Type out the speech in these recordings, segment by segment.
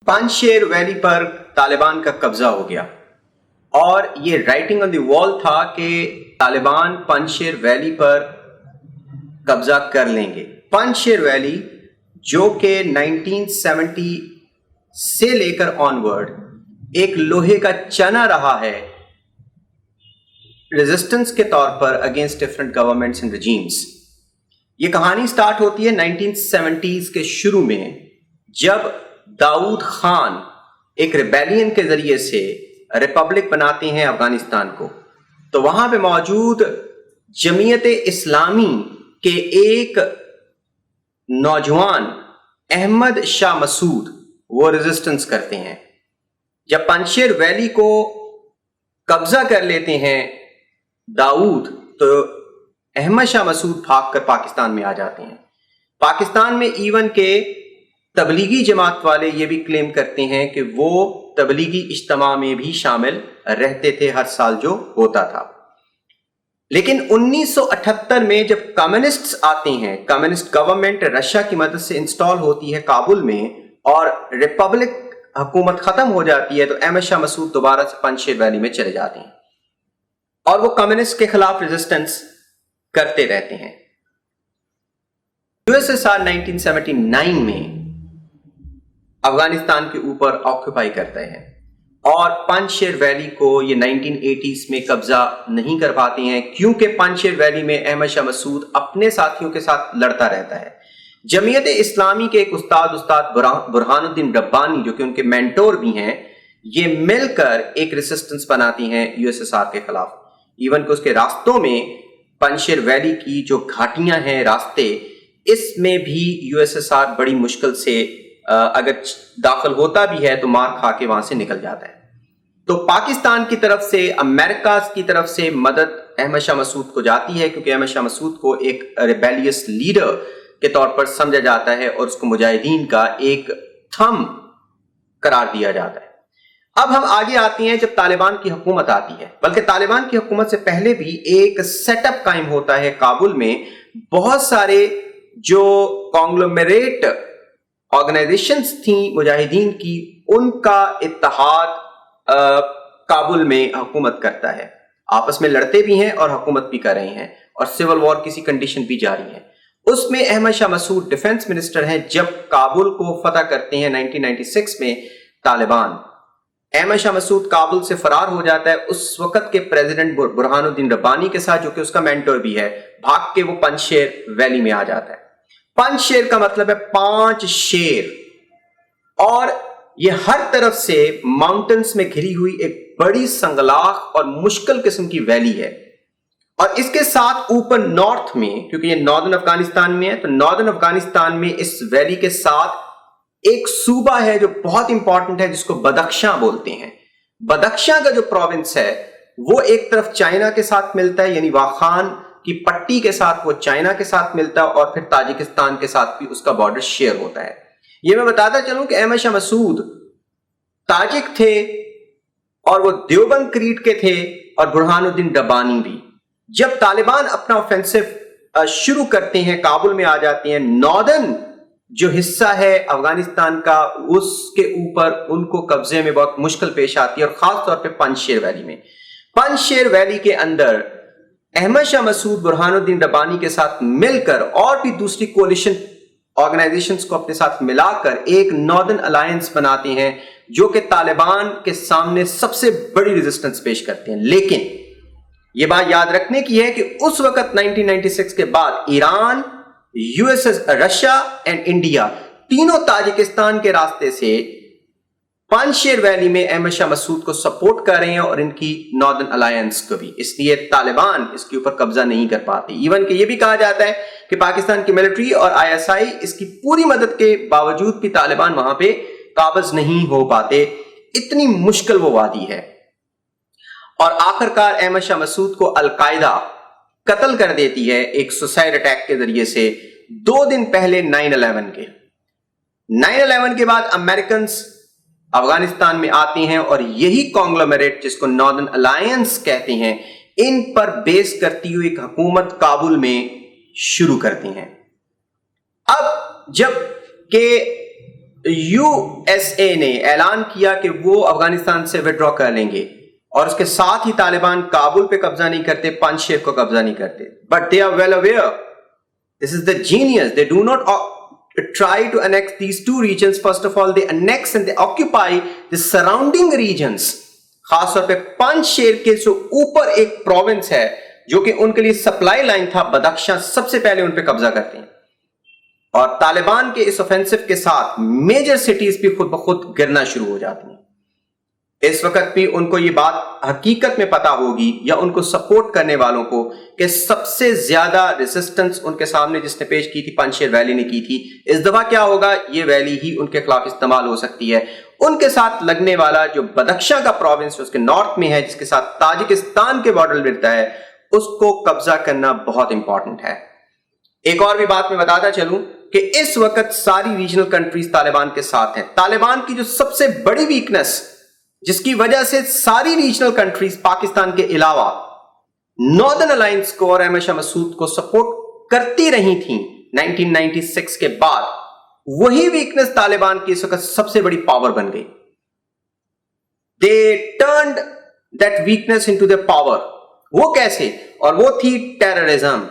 पांचशेर valley पर तालिबान का कब्जा हो गया और ये राइटिंग ऑन द वॉल था कि तालिबान पांचशेर वैली पर कब्जा कर लेंगे। पांचशेर वैली जो कि 1970 से लेकर ऑनवर्ड एक लोहे का चना रहा है रेजिस्टेंस के तौर पर against different governments and regimes. ये कहानी स्टार्ट होती है 1970s के शुरू में, जब दाऊद खान एक रिबेलियन के जरिए से रिपब्लिक बनाते हैं अफगानिस्तान को। तो वहां पे मौजूद जमीयत इस्लामी के एक नौजवान अहमद शाह मसूद वो रेजिस्टेंस करते हैं। जब पांचशेर वैली को कब्जा कर लेते हैं दाऊद, तो अहमद शाह मसूद भागकर पाकिस्तान में आ जाते हैं। पाकिस्तान में इवन के तबलीगी जमात वाले ये भी क्लेम करते हैं कि वो तबलीगी इज्तिमा में भी शामिल रहते थे हर साल जो होता था। लेकिन 1978 में जब कम्युनिस्ट्स आते हैं, कम्युनिस्ट गवर्नमेंट रशिया की मदद से इंस्टॉल होती है काबुल में और रिपब्लिक हुकूमत खत्म हो जाती है, तो अहमद शाह मसूद दोबारा से पांचशेर वैली में चले जाते हैं और वो कम्युनिस्ट के खिलाफ रेजिस्टेंस करते रहते हैं। यूएसएसआर 1979 में अफगानिस्तान के ऊपर ऑक्यूपाई करते हैं और पांचशेर वैली को ये 1980s में कब्जा नहीं कर पाते हैं, क्योंकि पांचशेर वैली में अहमद शाह मसूद अपने साथियों के साथ लड़ता रहता है। जमीयत इस्लामी के एक उस्ताद बुरहानुद्दीन रब्बानी, जो कि उनके मेंटोर भी हैं, ये मिलकर एक रेजिस्टेंस बनाती हैं यूएसएसआर के खिलाफ। इवन कि उसके रास्तों में पांचशेर वैली की जो घाटियां हैं, रास्ते, इसमें भी यूएसएसआर बड़ी मुश्किल से अगर दाखिल होता भी है तो मार खा के वहां से निकल जाता है। तो पाकिस्तान की तरफ से, अमेरिका की तरफ से मदद अहमद शाह मसूद को जाती है, क्योंकि अहमद शाह मसूद को एक रिबेलियस लीडर के तौर पर समझा जाता है और उसको मुजाहिदीन का एक थंब करार दिया जाता है। अब हम आगे आते हैं जब तालिबान की हुकूमत आती है, बल्कि तालिबान की हुकूमत से पहले भी एक सेटअप कायम होता है काबुल में। बहुत सारे जो कॉन्ग्लोमेरेट ऑर्गेनाइजेशंस थी मुजाहिदीन की, उनका इत्तेहाद काबुल में हुकूमत करता है। आपस में लड़ते भी हैं और हुकूमत भी कर रहे हैं और सिविल वॉर किसी कंडीशन भी जारी है। उसमें अहमद शाह मसूद डिफेंस मिनिस्टर हैं जब काबुल को फतह करते हैं 1996 में तालिबान। अहमद शाह मसूद काबुल से फरार हो जाता है उस वक्त के प्रेसिडेंट बुरहानुद्दीन रब्बानी के साथ, जो कि उसका मेंटोर भी है। भाग के वो पांचशेर वैली में आ जाता है। पांचशेर का मतलब है 5 शेर, और ये हर तरफ से माउंटेन्स में घिरी हुई एक बड़ी संगलाख और मुश्किल किस्म की वैली है। और इसके साथ ऊपर नॉर्थ में, क्योंकि ये नॉर्दर्न अफगानिस्तान में है, तो नॉर्दर्न अफगानिस्तान में इस वैली के साथ एक सूबा है जो बहुत इंपॉर्टेंट है, जिसको बदख्शां बोलते हैं। बदख्शां का जो प्रोविंस है वो एक तरफ चाइना के साथ मिलता है, यानी वाखान की पट्टी के साथ वो चाइना के साथ मिलता है, और फिर ताजिकिस्तान के साथ भी उसका बॉर्डर शेयर होता है। ये मैं बताता चलूं कि अहमद शाह मसूद ताजिक थे और वो देवबंद क्रीड के थे, और बुरहानुद्दीन रब्बानी भी। जब तालिबान अपना ऑफेंसिव शुरू करते हैं, काबुल में आ जाते हैं, नॉर्दर्न जो हिस्सा है अफगानिस्तान का, उसके ऊपर उनको कब्जे में बहुत मुश्किल पेश आती है, और खास तौर पे पांचशेर वैली में। पांचशेर वैली के अंदर अहमद शाह मसूद बुरहानुद्दीन रब्बानी के साथ मिलकर और भी दूसरी कोलिशन ऑर्गेनाइजेशंस को अपने साथ मिलाकर एक नॉर्दर्न अलायंस बनाते हैं, जो कि तालिबान के सामने सबसे बड़ी रेजिस्टेंस पेश करते हैं। लेकिन यह बात याद रखने की है कि उस वक्त 1996 के बाद Iran, USS, Russia and India तीनों ताजिकिस्तान के रास्ते से पांचशेर वैली में अहमद शाह मसूद को सपोर्ट कर रहे हैं और इनकी नॉर्दर्न अलायंस को भी। इसलिए तालिबान इसके ऊपर कब्जा नहीं कर पाते। इवन कि यह भी कहा जाता है कि पाकिस्तान की मिलिट्री और आईएसआई इसकी पूरी मदद के बावजूद भी तालिबान वहां पे काबिज नहीं हो पाते, इतनी मुश्किल वो वादी है। और आखिरकार अहमद शाह मसूद को अलकायदा कत्ल कर देती है एक सुसाइड अटैक के जरिए से 2 दिन पहले 9/11 के। 9/11 के बाद अमेरिकन अफगानिस्तान में आते हैं और यही कॉन्ग्लोमेरेट, जिसको नॉर्दर्न अलायंस कहते हैं, इन पर बेस करती हुई एक हुकूमत काबुल में शुरू करती हैं। अब जब के USA نے اعلان کیا کہ وہ افغانستان سے وڈرا کر لیں گے اور اس کے ساتھ ہی طالبان کابل پہ قبضہ نہیں کرتے, پنجشیر کو قبضہ نہیں کرتے. But they are well aware, this is the genius, they do not try to annex these two regions. First of all, they annex and they occupy the surrounding regions. خاص طور پہ پنجشیر کے جو اوپر ایک پروونس ہے جو کہ ان کے لیے سپلائی لائن تھا, بدخشاں, سب سے پہلے ان پہ قبضہ کرتے ہیں. اور طالبان کے اس اوفینسو کے ساتھ میجر سٹیز بھی خود بخود گرنا شروع ہو جاتی ہیں. اس وقت بھی ان کو یہ بات حقیقت میں پتا ہوگی, یا ان کو سپورٹ کرنے والوں کو, کہ سب سے زیادہ ریزسٹنس ان کے سامنے جس نے پیش کی تھی پنجشیر ویلی نے کی تھی. اس دفعہ کیا ہوگا, یہ ویلی ہی ان کے خلاف استعمال ہو سکتی ہے. ان کے ساتھ لگنے والا جو بدخشاں کا پروونس اس کے نارتھ میں ہے, جس کے ساتھ تاجکستان کے بارڈر ملتا ہے, اس کو قبضہ کرنا بہت امپورٹنٹ ہے. ایک اور بھی بات میں بتاتا چلوں کہ اس وقت ساری ریجنل کنٹریز طالبان کے ساتھ ہیں. طالبان کی جو سب سے بڑی ویکنس, جس کی وجہ سے ساری ریجنل کنٹریز پاکستان کے علاوہ ناردرن الائنس کو اور احمد شاہ مسعود کو سپورٹ کرتی رہی تھیں 1996 کے بعد, وہی ویکنس طالبان کی اس وقت سب سے بڑی پاور بن گئی. They turned that weakness into their power. وہ کیسے؟ اور وہ تھی ٹیررزم.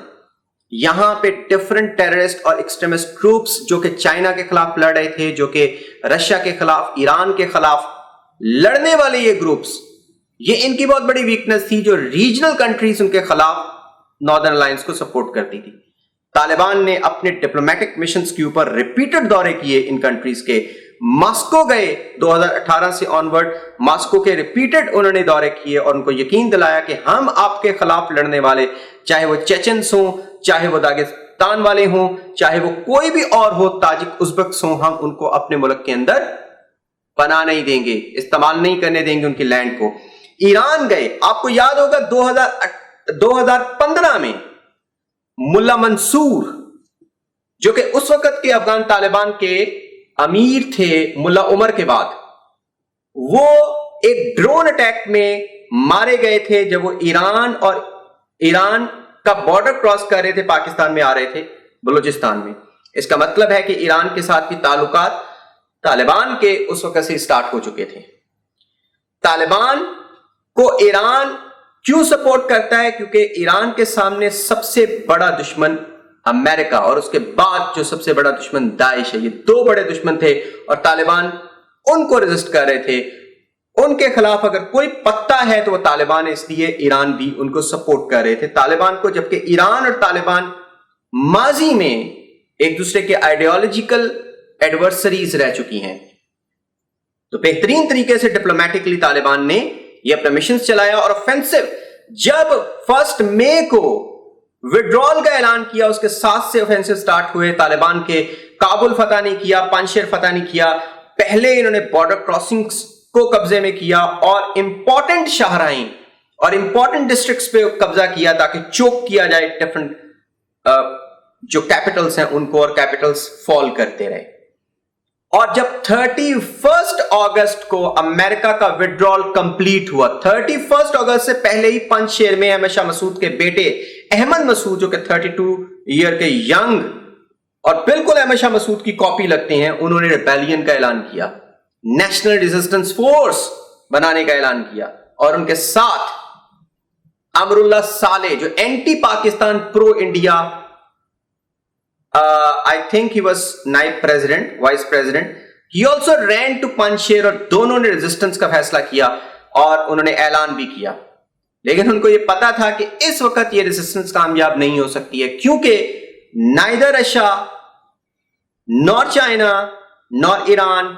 یہاں پہ ڈفرنٹ ٹیررسٹ اور ایکسٹریمسٹ گروپس جو کہ چائنا کے خلاف لڑ رہے تھے, جو کہ رشیا کے خلاف, ایران کے خلاف لڑنے والے یہ گروپس, یہ ان کی بہت بڑی ویکنس تھی جو ریجنل کنٹریز ان کے خلاف ناردرن الائنس کو سپورٹ کرتی تھی. طالبان نے اپنے ڈپلومیٹک مشنز کے اوپر ریپیٹڈ دورے کیے ان کنٹریز کے. ماسکو گئے 2018 سے آنورڈ, ماسکو کے ریپیٹڈ انہوں نے دورے کیے اور ان کو یقین دلایا کہ ہم آپ کے خلاف لڑنے والے, چاہے وہ چیچنس ہوں, چاہے وہ داغستان والے ہوں, چاہے وہ کوئی بھی اور ہو, تاجک ازبکس ہوں, ہم ان کو اپنے ملک کے اندر پناہ نہیں دیں گے, استعمال نہیں کرنے دیں گے ان کی لینڈ کو. ایران گئے, آپ کو یاد ہوگا 2015 میں ملا منصور, جو کہ اس وقت کے افغان طالبان کے امیر تھے ملا عمر کے بعد, وہ ایک ڈرون اٹیک میں مارے گئے تھے جب وہ ایران کا بارڈر کراس کر رہے تھے, پاکستان میں آ رہے تھے بلوچستان میں. اس کا مطلب ہے کہ ایران کے ساتھ بھی تعلقات طالبان کے اس وقت سے سٹارٹ ہو چکے تھے. طالبان کو ایران کیوں سپورٹ کرتا ہے؟ کیونکہ ایران کے سامنے سب سے بڑا دشمن امریکہ اور اس کے بعد جو سب سے بڑا دشمن داعش ہے. یہ دو بڑے دشمن تھے اور طالبان ان کو ریزسٹ کر رہے تھے. ان کے خلاف اگر کوئی پتا ہے تو وہ طالبان ہے, اس لیے ایران بھی ان کو سپورٹ کر رہے تھے طالبان کو. جبکہ ایران اور طالبان ماضی میں ایک دوسرے کے آئیڈیالوجیکل ایڈورسریز رہ چکی ہیں. تو بہترین طریقے سے ڈپلومیٹکلی طالبان نے یہ اپنا مشنز چلایا. اور offensive جب 1 مئی کو وڈرال کا اعلان کیا, اس کے ساتھ سے offensive سٹارٹ ہوئے. طالبان کے کابل فتح نہیں کیا, پنجشیر فتح نہیں کیا, پہلے انہوں نے بارڈر کراسنگز کو قبضے میں کیا اور امپورٹنٹ شاہراہیں اور امپورٹنٹ ڈسٹرکٹس پہ قبضہ کیا تاکہ چوک کیا جائے ڈفرنٹ جو کیپٹلز ہیں ان کو, اور کیپٹلز فال کرتے رہے. اور جب 31 اگست کو امریکہ کا وڈرال کمپلیٹ ہوا, 31 اگست سے پہلے ہی پنجشیر میں احمد شاہ مسعود کے بیٹے احمد مسعود, جو کہ 32 ایئر کے ینگ اور بالکل احمد شاہ مسعود کی کاپی لگتے ہیں, انہوں نے ریبیلین کا اعلان کیا, نیشنل ریزسٹنس فورس بنانے کا اعلان کیا. اور ان کے ساتھ امر اللہ صالح جو anti Pakistan pro India, I think he was نائب president, vice president, he also ran to Panjshir, اور دونوں نے ریزسٹنس کا فیصلہ کیا اور انہوں نے اعلان بھی کیا. لیکن ان کو یہ پتا تھا کہ اس وقت یہ ریزسٹنس کامیاب نہیں ہو سکتی ہے, کیونکہ neither Russia nor China nor Iran,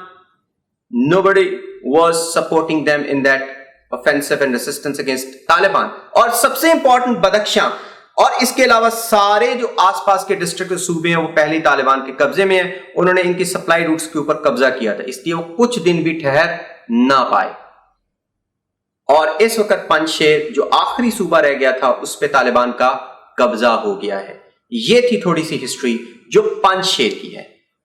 nobody was supporting them in that offensive and resistance against Taliban. اور سب سے امپورٹنٹ بدخشاں اور اس کے علاوہ سارے جو آس پاس کے ڈسٹرکٹ اور صوبے ہیں وہ پہلے طالبان کے قبضے میں ہیں. انہوں نے ان کی سپلائی روٹس کے اوپر قبضہ کیا تھا, اس لیے وہ کچھ دن بھی ٹھہر نہ پائے. اور اس وقت پنجشیر جو آخری صوبہ رہ گیا تھا اس پہ طالبان کا قبضہ ہو گیا ہے. یہ تھی تھوڑی سی ہسٹری جو پنجشیر کی ہے.